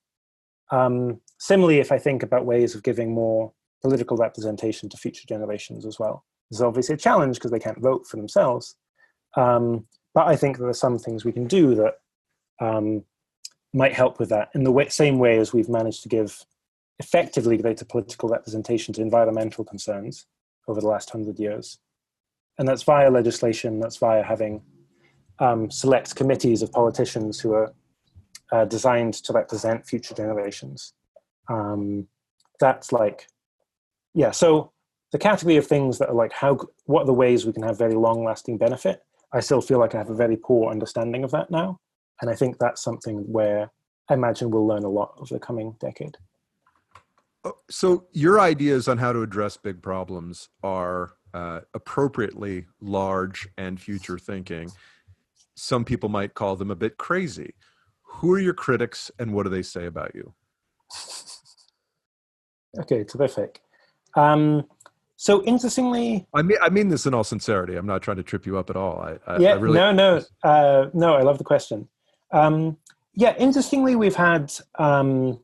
Similarly, if I think about ways of giving more political representation to future generations as well, there's obviously a challenge because they can't vote for themselves. But I think there are some things we can do that might help with that in the same way as we've managed to give effectively greater political representation to environmental concerns over the last 100 years. And that's via legislation, that's via having select committees of politicians who are designed to represent future generations. That's like, yeah, so the category of things that are like, what are the ways we can have very long-lasting benefit? I still feel like I have a very poor understanding of that now. And I think that's something where I imagine we'll learn a lot over the coming decade. So your ideas on how to address big problems are appropriately large and future thinking. Some people might call them a bit crazy. Who are your critics and what do they say about you? Okay, terrific. So interestingly, I mean this in all sincerity. I'm not trying to trip you up at all. I really no. I love the question. Interestingly, we've had some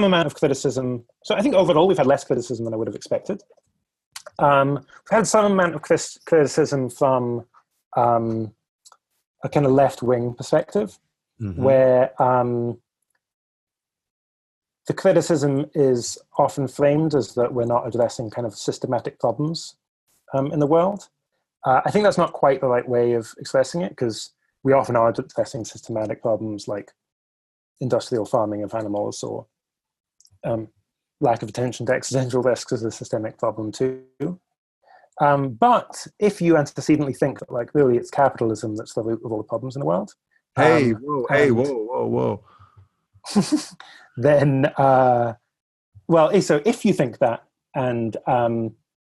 amount of criticism. So I think overall we've had less criticism than I would have expected. We've had some amount of criticism from a kind of left-wing perspective, where the criticism is often framed as that we're not addressing kind of systematic problems in the world. I think that's not quite the right way of expressing it, because we often are addressing systematic problems like industrial farming of animals or lack of attention to existential risks is a systemic problem too. But if you antecedently think that like really it's capitalism that's the root of all the problems in the world. Whoa. Then, so if you think that and,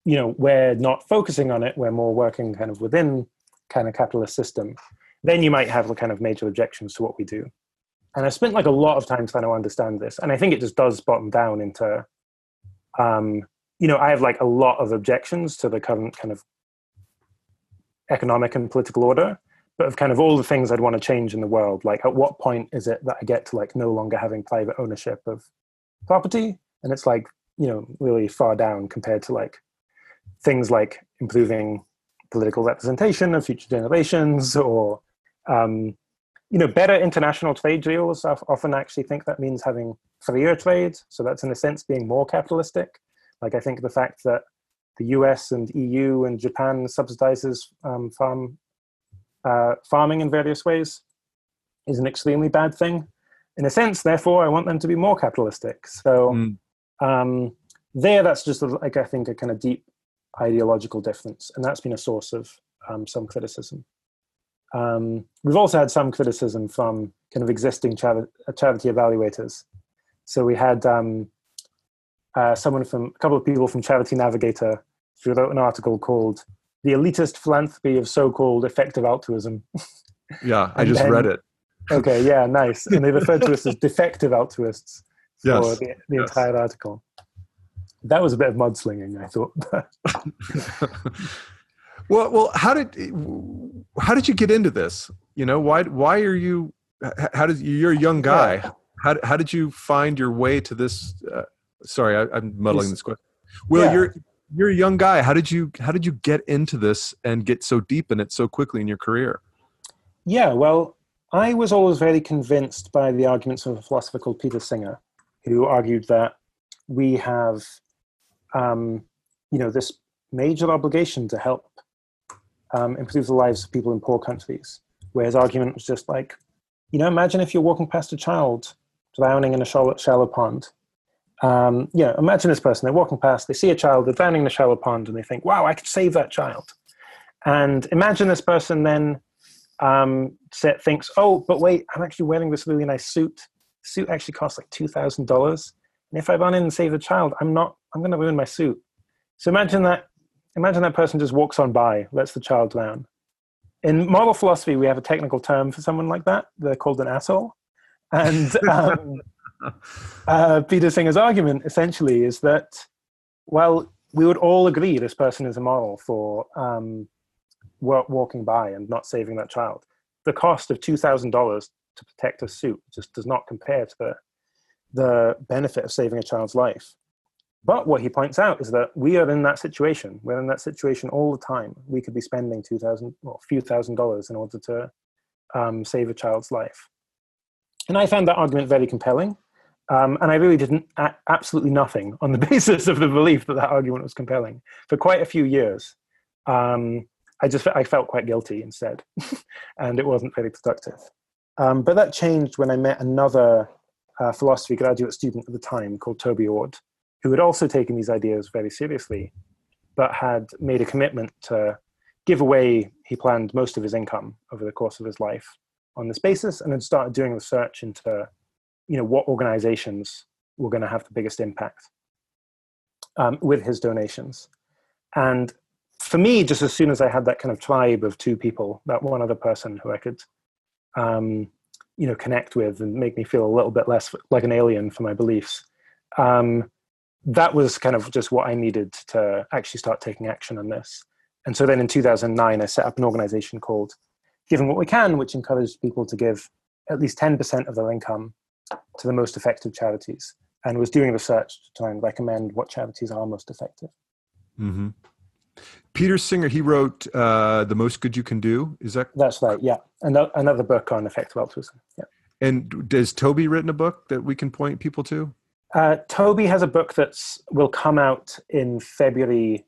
we're not focusing on it, we're more working kind of within kind of capitalist system, then you might have kind of major objections to what we do. And I spent like a lot of time trying to understand this. And I think it just does bottom down into, I have like a lot of objections to the current kind of economic and political order, but of kind of all the things I'd want to change in the world. Like at what point is it that I get to like no longer having private ownership of property? And it's like, really far down compared to like things like improving political representation of future generations or, better international trade deals. I often actually think that means having freer trade. So that's in a sense being more capitalistic. Like I think the fact that the US and EU and Japan subsidizes farming in various ways is an extremely bad thing. In a sense, therefore, I want them to be more capitalistic. So that's just I think a kind of deep ideological difference. And that's been a source of some criticism. We've also had some criticism from kind of existing charity evaluators. So we had a couple of people from Charity Navigator who wrote an article called "The Elitist Philanthropy of So-Called Effective Altruism." Yeah, I just read it. Okay, yeah, nice. And they referred to us as defective altruists for Yes. the entire article. That was a bit of mudslinging, I thought. Well, how did you get into this? Why are you? You're a young guy. Yeah. How did you find your way to this? Sorry, I'm muddling this question. Will, you're a young guy. How did you get into this and get so deep in it so quickly in your career? Yeah, well, I was always very convinced by the arguments of a philosopher called Peter Singer, who argued that we have, this major obligation to help improve the lives of people in poor countries. Where his argument was just like, imagine if you're walking past a child drowning in a shallow pond. Imagine this person, they're walking past, they see a child, they're drowning in a shallow pond, and they think, wow, I could save that child. And imagine this person then thinks, oh, but wait, I'm actually wearing this really nice suit. The suit actually costs like $2,000. And if I run in and save the child, I'm going to ruin my suit. So imagine that person just walks on by, lets the child drown. In moral philosophy, we have a technical term for someone like that. They're called an asshole. And Peter Singer's argument essentially is that, well, we would all agree this person is immoral for walking by and not saving that child. The cost of $2,000 to protect a suit just does not compare to the benefit of saving a child's life. But what he points out is that we are in that situation. We're in that situation all the time. We could be spending a few $1,000s in order to save a child's life. And I found that argument very compelling. And I really did absolutely nothing on the basis of the belief that argument was compelling. For quite a few years, I felt quite guilty instead. And it wasn't very productive. But that changed when I met another philosophy graduate student at the time called Toby Ord, who had also taken these ideas very seriously, but had made a commitment to give away, he planned, most of his income over the course of his life on this basis, and had started doing research into, what organizations were going to have the biggest impact with his donations. And for me, just as soon as I had that kind of tribe of two people, that one other person who I could, connect with and make me feel a little bit less like an alien for my beliefs, that was kind of just what I needed to actually start taking action on this. And so then in 2009, I set up an organization called Giving What We Can, which encouraged people to give at least 10% of their income to the most effective charities, and was doing research to try and recommend what charities are most effective. Mm-hmm. Peter Singer, he wrote The Most Good You Can Do. Is that? That's right, yeah. Another book on effective altruism, yeah. And does Toby written a book that we can point people to? Toby has a book that will come out in February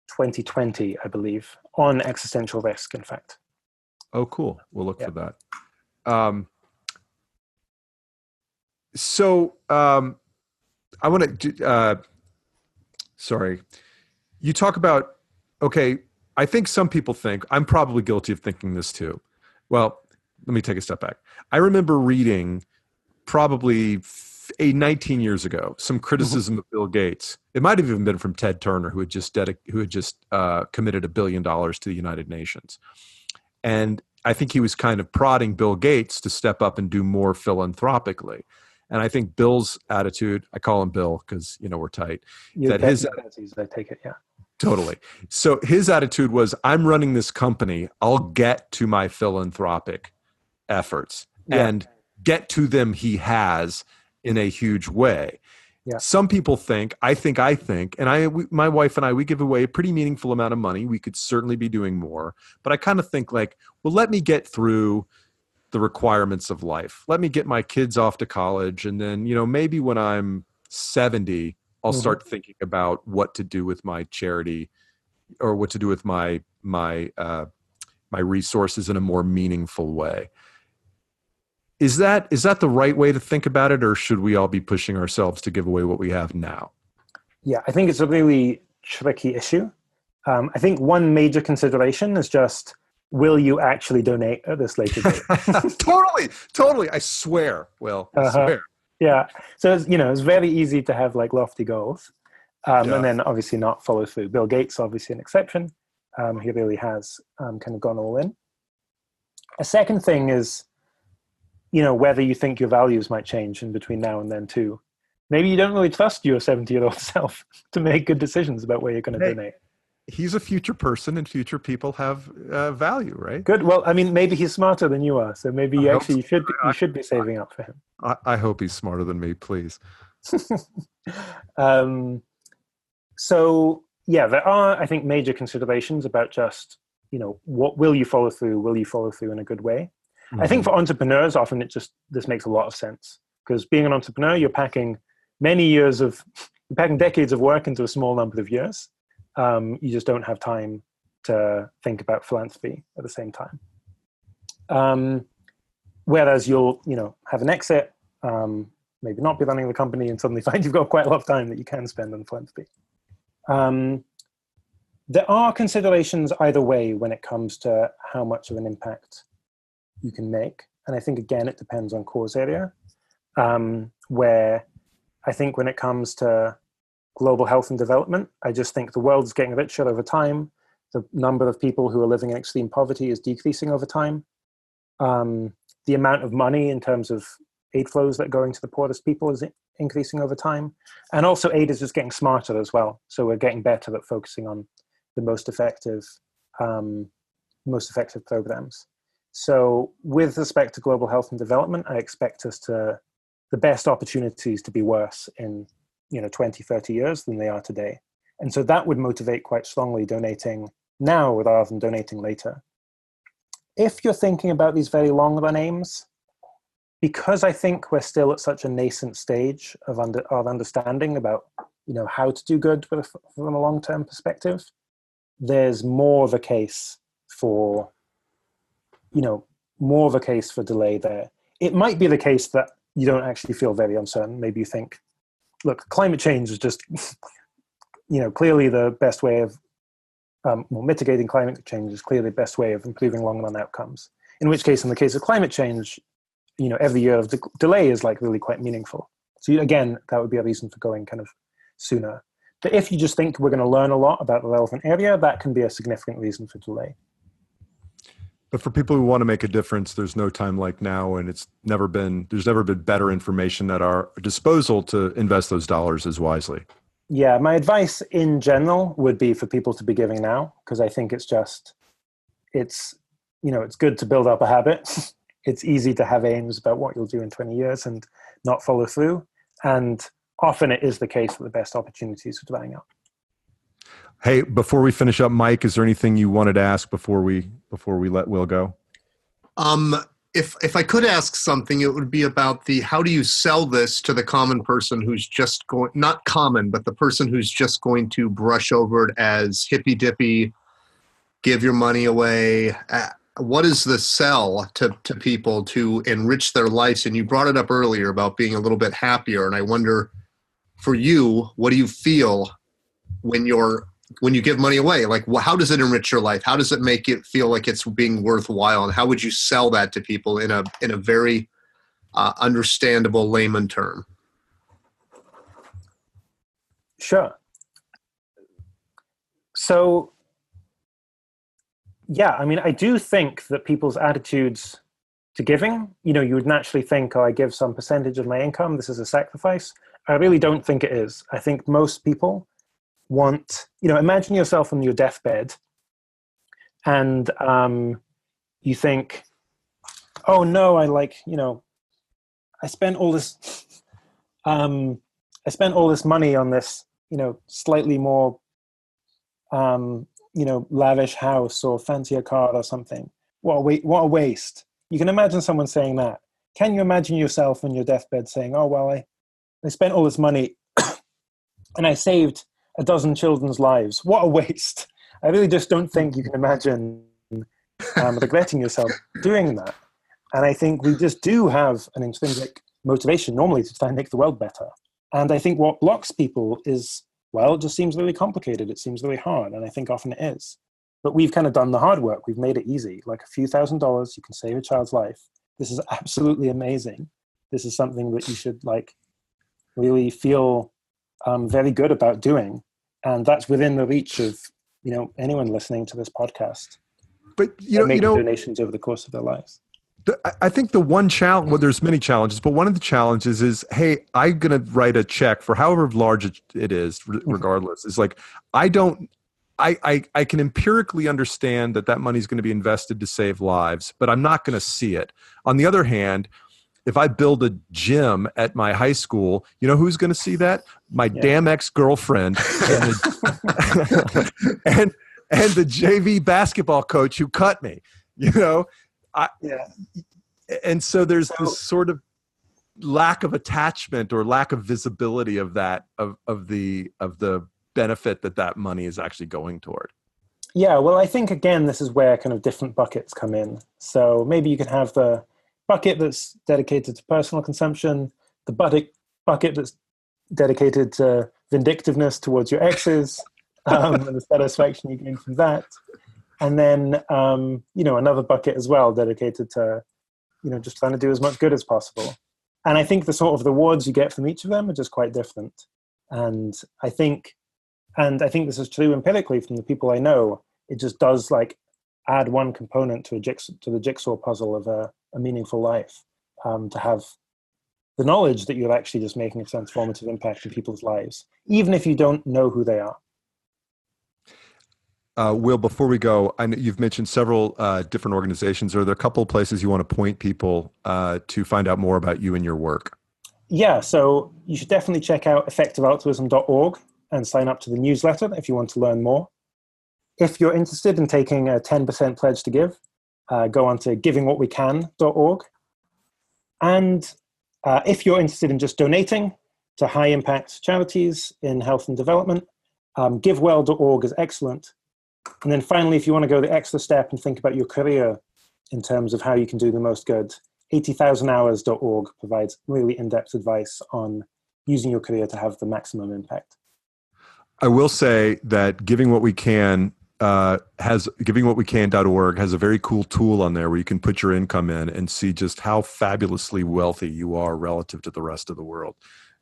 2020, I believe, on existential risk, in fact. Oh, cool. We'll look for that. I want to, sorry. You talk about, okay, I think some people think, I'm probably guilty of thinking this too. Well, let me take a step back. I remember reading probably 19 years ago some criticism of Bill Gates. It might have even been from Ted Turner, who had just committed $1 billion to the United Nations. And I think he was kind of prodding Bill Gates to step up and do more philanthropically. And I think Bill's attitude, I call him Bill because, we're tight. I take it, yeah. Totally. So his attitude was, I'm running this company. I'll get to my philanthropic efforts and get to them he has in a huge way. Yeah. Some people think, and my wife and I, we give away a pretty meaningful amount of money. We could certainly be doing more. But I kind of think like, well, let me get through the requirements of life. Let me get my kids off to college. And then, maybe when I'm 70, I'll start thinking about what to do with my charity or what to do with my resources in a more meaningful way. Is that the right way to think about it, or should we all be pushing ourselves to give away what we have now? Yeah, I think it's a really tricky issue. I think one major consideration is just, will you actually donate at this later date? Totally. I swear, Will. I swear. Yeah. So it's very easy to have like lofty goals, Yeah. and then obviously not follow through. Bill Gates, obviously an exception. He really has kind of gone all in. A second thing is, whether you think your values might change in between now and then too. Maybe you don't really trust your 70-year-old self to make good decisions about where you're going to Hey, donate. he's a future person, and future people have value, right? Good. Well, I mean, maybe he's smarter than you are, so maybe I you hope actually so. should be saving up for him. I hope he's smarter than me, please. um, so yeah, there are, I think, major considerations about just what will you follow through? Will you follow through in a good way? I think Mhm. for entrepreneurs, often this makes a lot of sense because being an entrepreneur, you're packing decades of work into a small number of years. You just don't have time to think about philanthropy at the same time. Whereas you'll, have an exit, maybe not be running the company, and suddenly find you've got quite a lot of time that you can spend on philanthropy. There are considerations either way when it comes to how much of an impact you can make. And I think, again, it depends on cause area, where I think when it comes to global health and development, I just think the world's getting richer over time. The number of people who are living in extreme poverty is decreasing over time. The amount of money in terms of aid flows that are going to the poorest people is increasing over time. And also aid is just getting smarter as well. So we're getting better at focusing on the most effective programs. So with respect to global health and development, I expect the best opportunities to be worse in 20, 30 years than they are today. And so that would motivate quite strongly donating now rather than donating later. If you're thinking about these very long run aims, because I think we're still at such a nascent stage of understanding about how to do good from a long-term perspective, there's more of a case for delay there. It might be the case that you don't actually feel very uncertain. Maybe you think, look, climate change is just clearly the best way of mitigating climate change is clearly the best way of improving long-run outcomes. In which case, in the case of climate change, every year of delay is like really quite meaningful. So again, that would be a reason for going kind of sooner. But if you just think we're going to learn a lot about the relevant area, that can be a significant reason for delay. But for people who want to make a difference, there's no time like now, and there's never been better information at our disposal to invest those dollars as wisely. Yeah, my advice in general would be for people to be giving now, because I think it's good to build up a habit. It's easy to have aims about what you'll do in 20 years and not follow through. And often it is the case that the best opportunities are drying up. Hey, before we finish up, Mike, is there anything you wanted to ask before we let Will go? If I could ask something, it would be about how do you sell this to the common person who's just not common, but the person who's just going to brush over it as hippy dippy, give your money away. What is the sell to people to enrich their lives? And you brought it up earlier about being a little bit happier. And I wonder, for you, what do you feel when you give money away? Like, how does it enrich your life? How does it make it feel like it's being worthwhile? And how would you sell that to people in a very understandable layman term? Sure. So, yeah, I mean, I do think that people's attitudes to giving, you would naturally think, oh, I give some percentage of my income, this is a sacrifice. I really don't think it is. I think most people want, imagine yourself on your deathbed and you think, oh no, I spent all this money on this, slightly more lavish house or fancier car or something. What a waste. You can imagine someone saying that. Can you imagine yourself on your deathbed saying, oh, well, I spent all this money and I saved a dozen children's lives. What a waste. I really just don't think you can imagine regretting yourself doing that. And I think we just do have an intrinsic motivation normally to try and make the world better. And I think what blocks people is, well, it just seems really complicated. It seems really hard. And I think often it is. But we've kind of done the hard work. We've made it easy. Like a few $1,000s, you can save a child's life. This is absolutely amazing. this is something that you should like really feel very good about doing. And that's within the reach of, anyone listening to this podcast. But making donations over the course of their lives. I think the one challenge, well, there's many challenges, but one of the challenges is, hey, I'm going to write a check for however large it is, regardless. It's like, I can empirically understand that money is going to be invested to save lives, but I'm not going to see it. On the other hand, if I build a gym at my high school, you know who's going to see that? My damn ex-girlfriend and the JV basketball coach who cut me, And so there's this sort of lack of attachment or lack of visibility of that, of the benefit that money is actually going toward. Yeah, well, I think, again, this is where kind of different buckets come in. So maybe you can have the bucket that's dedicated to personal consumption, the bucket that's dedicated to vindictiveness towards your exes, and the satisfaction you gain from that. And then, another bucket as well dedicated to, just trying to do as much good as possible. And I think the sort of rewards you get from each of them are just quite different. And I think this is true empirically from the people I know. It just does like add one component to the jigsaw puzzle of a meaningful life, to have the knowledge that you're actually just making a transformative impact in people's lives, even if you don't know who they are. Will, before we go, I know you've mentioned several different organizations. Are there a couple of places you want to point people to find out more about you and your work? Yeah, so you should definitely check out effectivealtruism.org and sign up to the newsletter if you want to learn more. If you're interested in taking a 10% pledge to give, go on to givingwhatwecan.org. And if you're interested in just donating to high-impact charities in health and development, givewell.org is excellent. And then finally, if you want to go the extra step and think about your career in terms of how you can do the most good, 80,000hours.org provides really in-depth advice on using your career to have the maximum impact. I will say that givingwhatwecan.org has a very cool tool on there where you can put your income in and see just how fabulously wealthy you are relative to the rest of the world.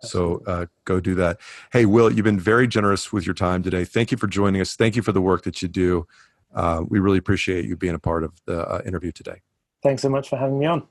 So go do that. Hey, Will, you've been very generous with your time today. Thank you for joining us. Thank you for the work that you do. We really appreciate you being a part of the interview today. Thanks so much for having me on.